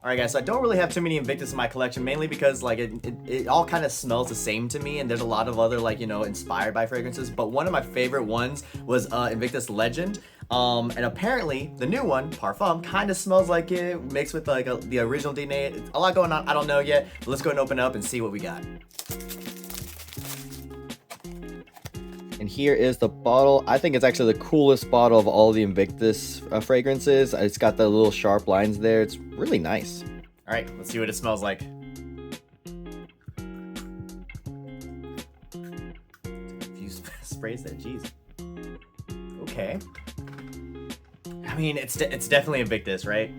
Alright guys, so I don't really have too many Invictus in my collection, mainly because like it all kind of smells the same to me, and there's a lot of other like, you know, inspired by fragrances, but one of my favorite ones was Invictus Legend. And apparently the new one, Parfum, kind of smells like it, mixed with like the original DNA. It's a lot going on, I don't know yet, but let's go ahead and open it up and see what we got. And here is the bottle. I think it's actually the coolest bottle of all the Invictus fragrances. It's got the little sharp lines there. It's really nice. All right, let's see what it smells like. A few sprays there, jeez. Okay. I mean, it's definitely Invictus, right?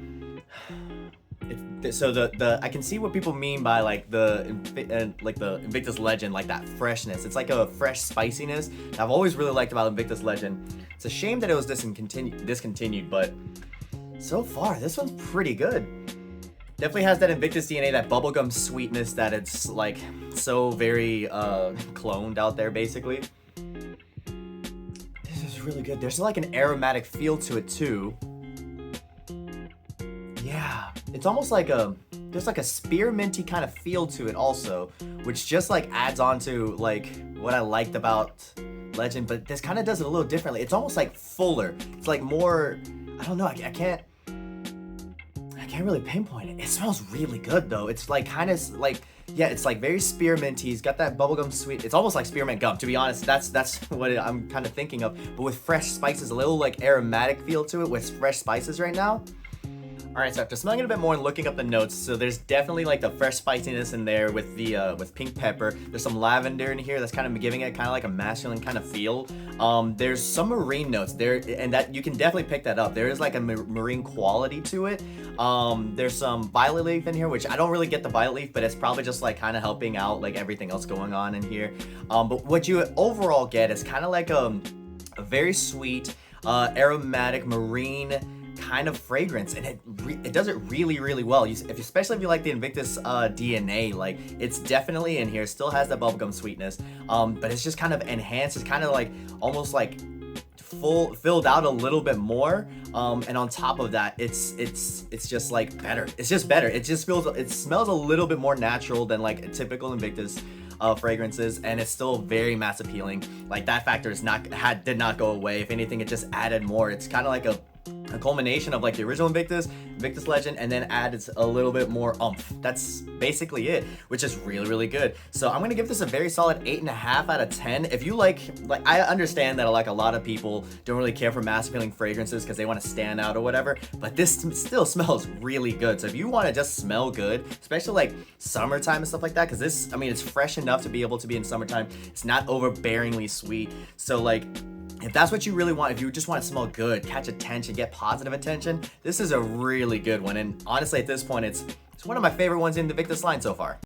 So I can see what people mean by like the Invictus Legend, like that freshness. It's like a fresh spiciness that I've always really liked about Invictus Legend. It's a shame that it was discontinued, but so far this one's pretty good. Definitely has that Invictus DNA, that bubblegum sweetness that it's like so very cloned out there basically. This is really good. There's like an aromatic feel to it too. Yeah, it's almost like there's like a spearminty kind of feel to it also, which just like adds on to like what I liked about Legend, but this kind of does it a little differently. It's almost like fuller. It's like more, I don't know, I can't really pinpoint it. It smells really good though. It's like kind of like, yeah, it's like very spearminty. It's got that bubblegum sweet. It's almost like spearmint gum, to be honest. That's what I'm kind of thinking of, but with fresh spices, a little like aromatic feel to it with fresh spices right now. Alright, so after smelling it a bit more and looking up the notes, so there's definitely like the fresh spiciness in there with the with pink pepper. There's some lavender in here that's kind of giving it kind of like a masculine kind of feel. There's some marine notes there, and that you can definitely pick that up. There is like a marine quality to it. There's some violet leaf in here, which I don't really get the violet leaf, but it's probably just like kind of helping out like everything else going on in here. But what you overall get is kind of like a very sweet, aromatic marine kind of fragrance, and it does it really well. Especially if you like the Invictus DNA, like it's definitely in here. Still has that bubblegum sweetness, but it's just kind of enhanced. It's kind of like almost like filled out a little bit more, and on top of that, it's just like better. It's just better. It smells a little bit more natural than like a typical Invictus fragrances, and it's still very mass appealing. Like that factor did not go away. If anything, it just added more. It's kind of like a culmination of like the original Invictus Legend, and then added a little bit more oomph. That's basically it, which is really good. So I'm gonna give this a very solid 8.5 out of 10. If you like I understand that like a lot of people don't really care for mass appealing fragrances because they want to stand out or whatever, but this still smells really good. So if you want to just smell good, especially like summertime and stuff like that, because this, I mean, it's fresh enough to be able to be in summertime. It's not overbearingly sweet. So like, if that's what you really want, if you just want to smell good, catch attention, get positive attention, this is a really good one. And honestly, at this point, it's one of my favorite ones in the Invictus line so far.